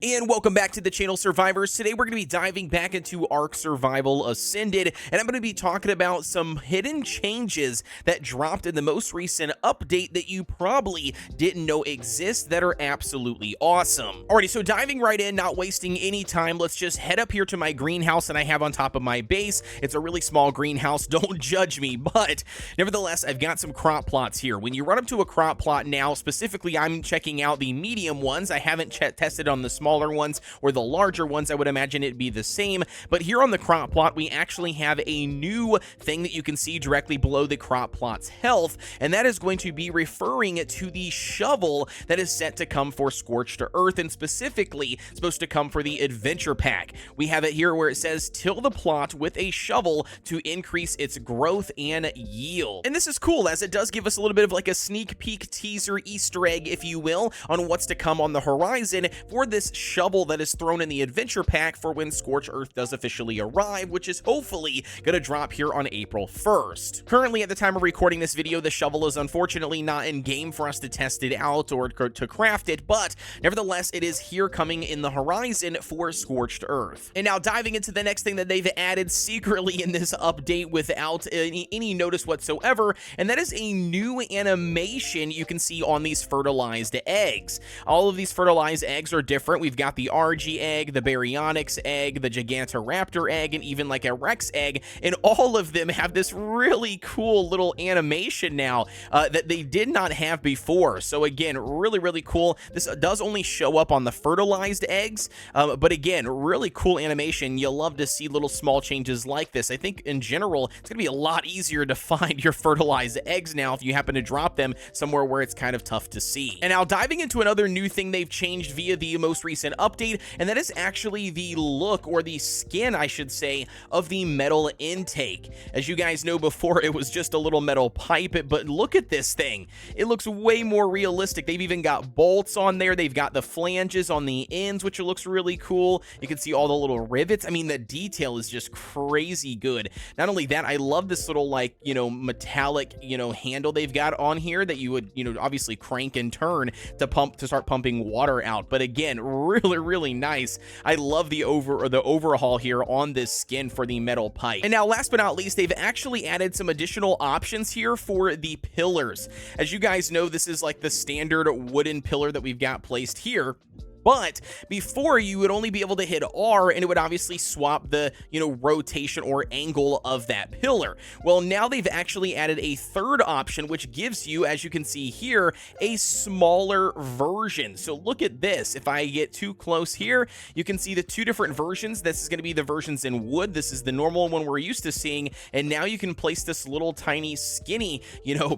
And welcome back to the channel, Survivors. Today we're going to be diving back into Ark Survival Ascended, and I'm going to be talking about some hidden changes that dropped in the most recent update that you probably didn't know exist that are absolutely awesome. Alrighty, so diving right in, not wasting any time, let's just head up here to my greenhouse that I have on top of my base. It's a really small greenhouse, don't judge me, but nevertheless, I've got some crop plots here. When you run up to a crop plot now, specifically I'm checking out the medium ones. I haven't tested on the smaller ones or the larger ones. I would imagine it'd be the same, but here on the crop plot we actually have a new thing that you can see directly below the crop plot's health, and that is going to be referring to the shovel that is set to come for Scorched Earth, and specifically supposed to come for the adventure pack. We have it here where it says till the plot with a shovel to increase its growth and yield, and this is cool as it does give us a little bit of like a sneak peek teaser Easter egg, if you will, on what's to come on the horizon for this shovel that is thrown in the adventure pack for when Scorched Earth does officially arrive, which is hopefully gonna drop here on April 1st. Currently, at the time of recording this video, the shovel is unfortunately not in game for us to test it out or to craft it, but nevertheless, it is here coming in the horizon for Scorched Earth. And now diving into the next thing that they've added secretly in this update without any notice whatsoever, and that is a new animation you can see on these fertilized eggs. All of these fertilized eggs are different. We've got the RG egg, the Baryonyx egg, the Gigantoraptor egg, and even like a Rex egg, and all of them have this really cool little animation now that they did not have before. So again, really cool. This does only show up on the fertilized eggs, but again, really cool animation. You'll love to see little small changes like this. I think in general, it's gonna be a lot easier to find your fertilized eggs now if you happen to drop them somewhere where it's kind of tough to see. And now diving into another new thing they've changed via the most recent update, and that is actually the look, or the skin I should say, of the metal intake. As you guys know, before it was just a little metal pipe, but look at this thing. It looks way more realistic. They've even got bolts on there. They've got the flanges on the ends, which looks really cool. You can see all the little rivets. I mean, the detail is just crazy good. Not only that, I love this little like, metallic, handle they've got on here that you would, obviously crank and turn to start pumping water out. But again, really nice. I love the overhaul here on this skin for the metal pipe. And now last but not least, they've actually added some additional options here for the pillars. As you guys know, this is like the standard wooden pillar that we've got placed here. But before, you would only be able to hit R and it would obviously swap the, rotation or angle of that pillar. Well, now they've actually added a third option, which gives you, as you can see here, a smaller version. So look at this. If I get too close here, you can see the two different versions. This is going to be the versions in wood. This is the normal one we're used to seeing. And now you can place this little tiny skinny,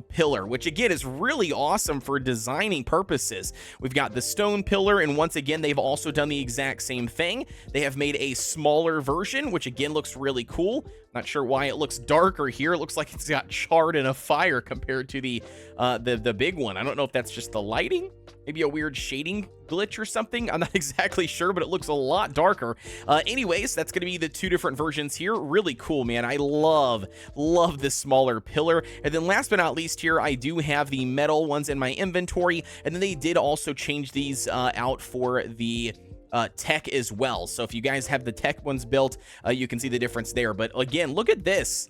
pillar, which again is really awesome for designing purposes. We've got the stone pillar, and once again, they've also done the exact same thing. They have made a smaller version, which again looks really cool. Not sure why it looks darker here. It looks like it's got charred in a fire compared to the big one. I don't know if that's just the lighting, maybe a weird shading glitch or something. I'm not exactly sure, but it looks a lot darker. Anyways, that's going to be the two different versions here. Really cool, man. I love this smaller pillar. And then last but not least here, I do have the metal ones in my inventory, and then they did also change these out for the tech as well. So if you guys have the tech ones built, you can see the difference there. But again, look at this.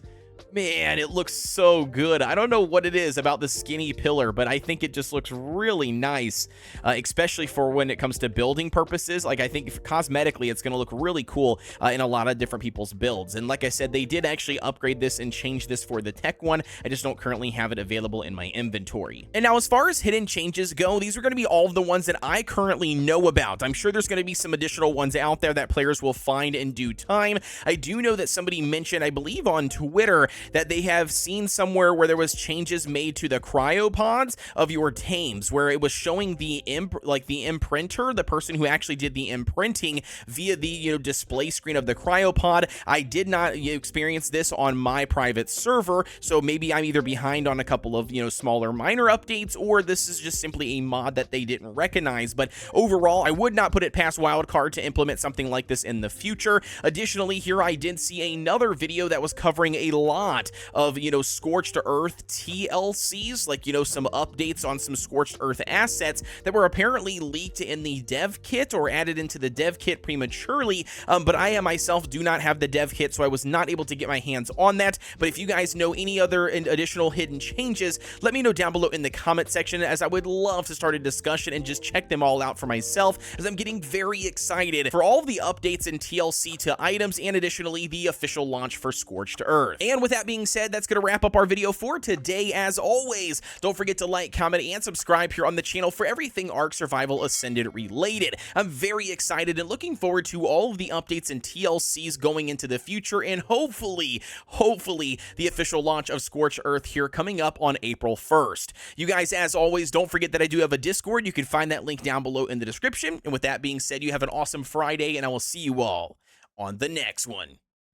Man, it looks so good. I don't know what it is about the skinny pillar, but I think it just looks really nice, especially for when it comes to building purposes. Like, I think cosmetically, it's going to look really cool in a lot of different people's builds. And like I said, they did actually upgrade this and change this for the tech one. I just don't currently have it available in my inventory. And now, as far as hidden changes go, these are going to be all of the ones that I currently know about. I'm sure there's going to be some additional ones out there that players will find in due time. I do know that somebody mentioned, I believe on Twitter, that they have seen somewhere where there was changes made to the cryopods of your tames, where it was showing the imprinter, the person who actually did the imprinting via the display screen of the cryopod. I did not experience this on my private server, so maybe I'm either behind on a couple of smaller minor updates, or this is just simply a mod that they didn't recognize. But overall, I would not put it past Wildcard to implement something like this in the future. Additionally, here I did see another video that was covering a lot lot of, Scorched Earth TLCs, like, some updates on some Scorched Earth assets that were apparently leaked in the dev kit or added into the dev kit prematurely, but I myself do not have the dev kit, so I was not able to get my hands on that. But if you guys know any other additional hidden changes, let me know down below in the comment section, as I would love to start a discussion and just check them all out for myself, as I'm getting very excited for all of the updates and TLC to items, and additionally the official launch for Scorched Earth. And with that being said, that's going to wrap up our video for today. As always, don't forget to like, comment, and subscribe here on the channel for everything Ark Survival Ascended related. I'm very excited and looking forward to all of the updates and TLCs going into the future, and hopefully the official launch of Scorched Earth here coming up on April 1st. You guys, as always, don't forget that I do have a Discord. You can find that link down below in the description. And with that being said, you have an awesome Friday, and I will see you all on the next one.